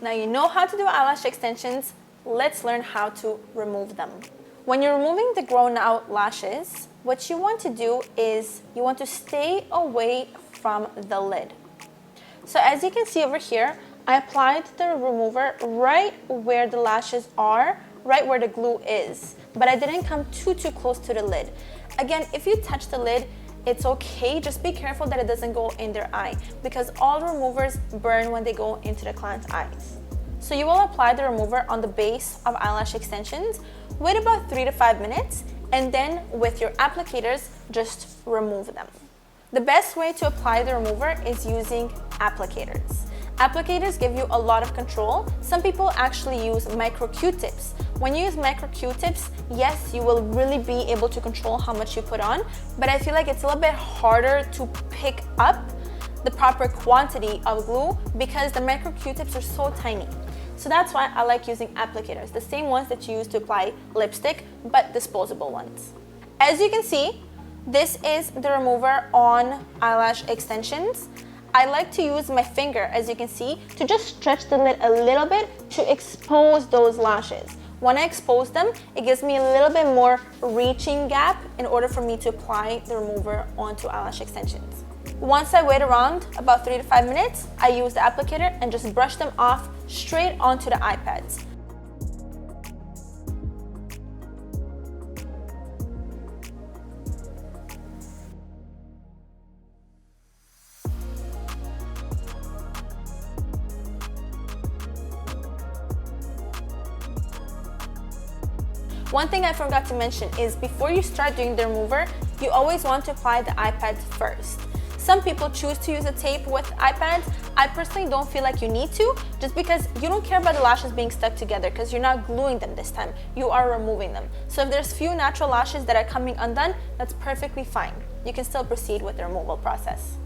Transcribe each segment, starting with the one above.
Now you know how to do eyelash extensions, let's learn how to remove them. When you're removing the grown out lashes, what you want to do is you want to stay away from the lid. So as you can see over here, I applied the remover right where the lashes are, right where the glue is, but I didn't come too close to the lid. Again, if you touch the lid, it's okay, just be careful that it doesn't go in their eye because all removers burn when they go into the client's eyes. So you will apply the remover on the base of eyelash extensions, wait about 3 to 5 minutes, and then with your applicators, just remove them. The best way to apply the remover is using applicators. Applicators give you a lot of control. Some people actually use micro Q-tips. When you use micro Q-tips, yes, you will really be able to control how much you put on, but I feel like it's a little bit harder to pick up the proper quantity of glue because the micro Q-tips are so tiny. So that's why I like using applicators, the same ones that you use to apply lipstick, but disposable ones. As you can see, this is the remover on eyelash extensions. I like to use my finger, as you can see, to just stretch the lid a little bit to expose those lashes. When I expose them, it gives me a little bit more reaching gap in order for me to apply the remover onto eyelash extensions. Once I wait around about 3 to 5 minutes, I use the applicator and just brush them off straight onto the eye pads. One thing I forgot to mention is before you start doing the remover, you always want to apply the eye pads first. Some people choose to use a tape with eye pads. I personally don't feel like you need to, just because you don't care about the lashes being stuck together because you're not gluing them this time, you are removing them. So if there's few natural lashes that are coming undone, that's perfectly fine. You can still proceed with the removal process.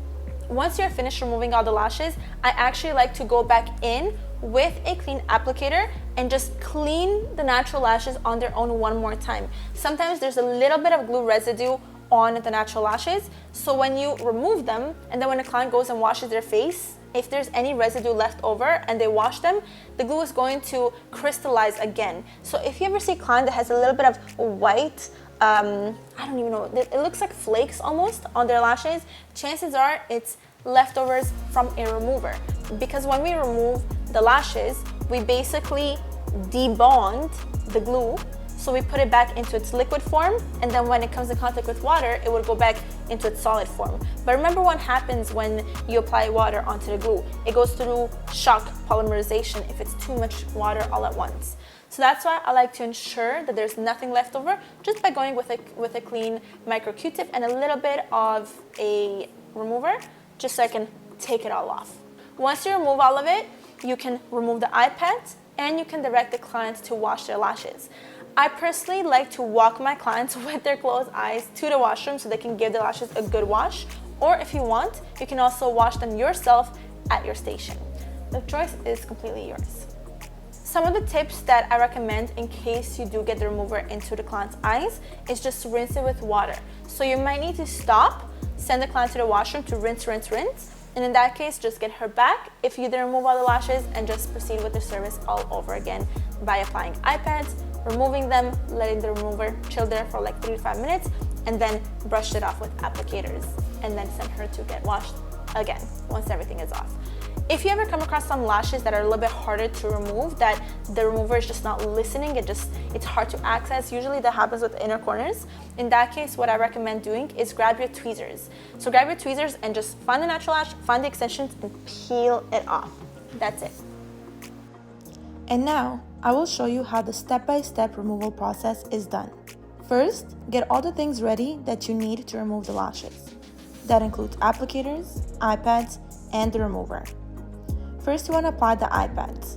Once you're finished removing all the lashes, I actually like to go back in with a clean applicator and just clean the natural lashes on their own one more time. Sometimes there's a little bit of glue residue on the natural lashes, so when you remove them and then when a client goes and washes their face, if there's any residue left over and they wash them, the glue is going to crystallize again. So if you ever see a client that has a little bit of white, I don't even know, it looks like flakes almost on their lashes, chances are it's leftovers from a remover. Because when we remove the lashes, we basically debond the glue, so we put it back into its liquid form, and then when it comes in contact with water, it would go back into its solid form. But remember what happens when you apply water onto the glue. It goes through shock polymerization if it's too much water all at once. So that's why I like to ensure that there's nothing left over just by going with a clean micro Q-tip and a little bit of a remover, just so I can take it all off. Once you remove all of it, you can remove the eye pads and you can direct the clients to wash their lashes. I personally like to walk my clients with their closed eyes to the washroom so they can give their lashes a good wash, or if you want, you can also wash them yourself at your station. The choice is completely yours. Some of the tips that I recommend in case you do get the remover into the client's eyes is just rinse it with water. So you might need to stop, send the client to the washroom to rinse, and in that case, just get her back if you didn't remove all the lashes and just proceed with the service all over again by applying eye pads, removing them, letting the remover chill there for like 3 to 5 minutes, and then brush it off with applicators, and then send her to get washed again once everything is off. If you ever come across some lashes that are a little bit harder to remove, that the remover is just not listening, it's hard to access, usually that happens with the inner corners. In that case, what I recommend doing is grab your tweezers. So grab your tweezers and just find the natural lash, find the extensions, and peel it off. That's it. And now, I will show you how the step-by-step removal process is done. First, get all the things ready that you need to remove the lashes. That includes applicators, eye pads, and the remover. First, you want to apply the eye pads.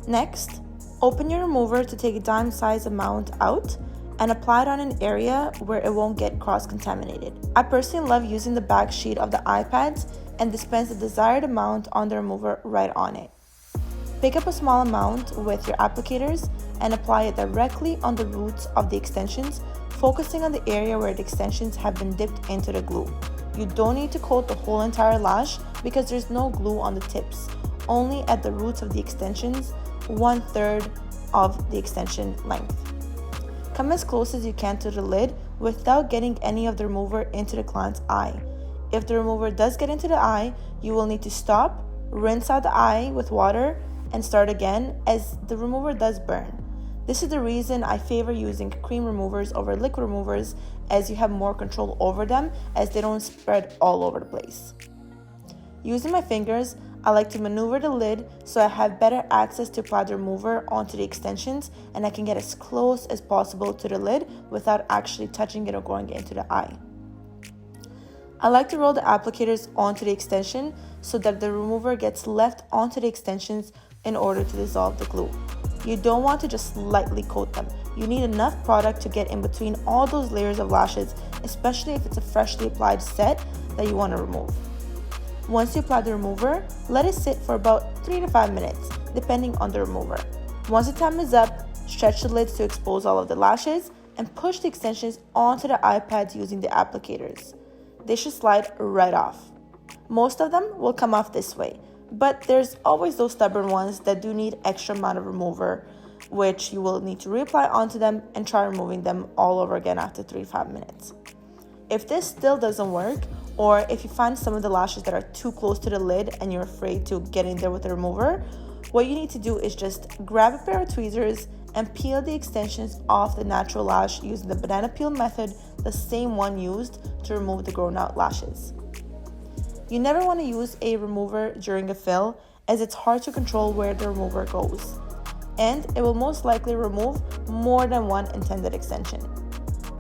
Next, open your remover to take a dime-sized amount out and apply it on an area where it won't get cross-contaminated. I personally love using the back sheet of the eye pads and dispense the desired amount on the remover right on it. Pick up a small amount with your applicators and apply it directly on the roots of the extensions, focusing on the area where the extensions have been dipped into the glue. You don't need to coat the whole entire lash because there's no glue on the tips. only at the roots of the extensions, 1/3 of the extension length. Come as close as you can to the lid without getting any of the remover into the client's eye. If the remover does get into the eye, you will need to stop, rinse out the eye with water, and start again, as the remover does burn. This is the reason I favor using cream removers over liquid removers, as you have more control over them as they don't spread all over the place. Using my fingers, I like to maneuver the lid so I have better access to apply the remover onto the extensions, and I can get as close as possible to the lid without actually touching it or going into the eye. I like to roll the applicators onto the extension so that the remover gets left onto the extensions in order to dissolve the glue. You don't want to just lightly coat them. You need enough product to get in between all those layers of lashes, especially if it's a freshly applied set that you want to remove. Once you apply the remover, let it sit for about 3 to 5 minutes, depending on the remover. Once the time is up, stretch the lids to expose all of the lashes and push the extensions onto the eye pads using the applicators. They should slide right off. Most of them will come off this way, but there's always those stubborn ones that do need extra amount of remover, which you will need to reapply onto them and try removing them all over again after 3 to 5 minutes. If this still doesn't work, or if you find some of the lashes that are too close to the lid and you're afraid to get in there with the remover, what you need to do is just grab a pair of tweezers and peel the extensions off the natural lash using the banana peel method, the same one used to remove the grown out lashes. You never want to use a remover during a fill, as it's hard to control where the remover goes, and it will most likely remove more than one intended extension.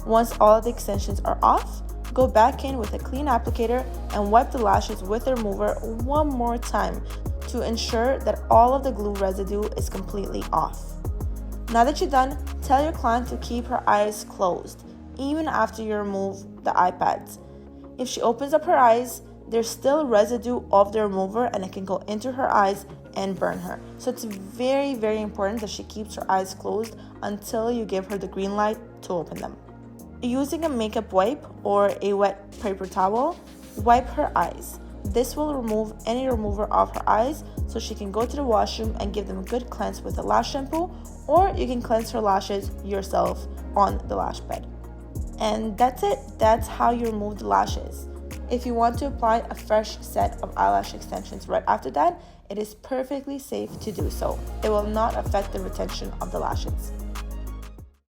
Once all of the extensions are off, go back in with a clean applicator and wipe the lashes with the remover one more time to ensure that all of the glue residue is completely off. Now that you're done, tell your client to keep her eyes closed, even after you remove the eye pads. If she opens up her eyes, there's still residue of the remover and it can go into her eyes and burn her. So it's very, very important that she keeps her eyes closed until you give her the green light to open them. Using a makeup wipe or a wet paper towel, wipe her eyes. This will remove any remover off her eyes so she can go to the washroom and give them a good cleanse with a lash shampoo, or you can cleanse her lashes yourself on the lash bed. And that's it. That's how you remove the lashes. If you want to apply a fresh set of eyelash extensions right after that, it is perfectly safe to do so. It will not affect the retention of the lashes.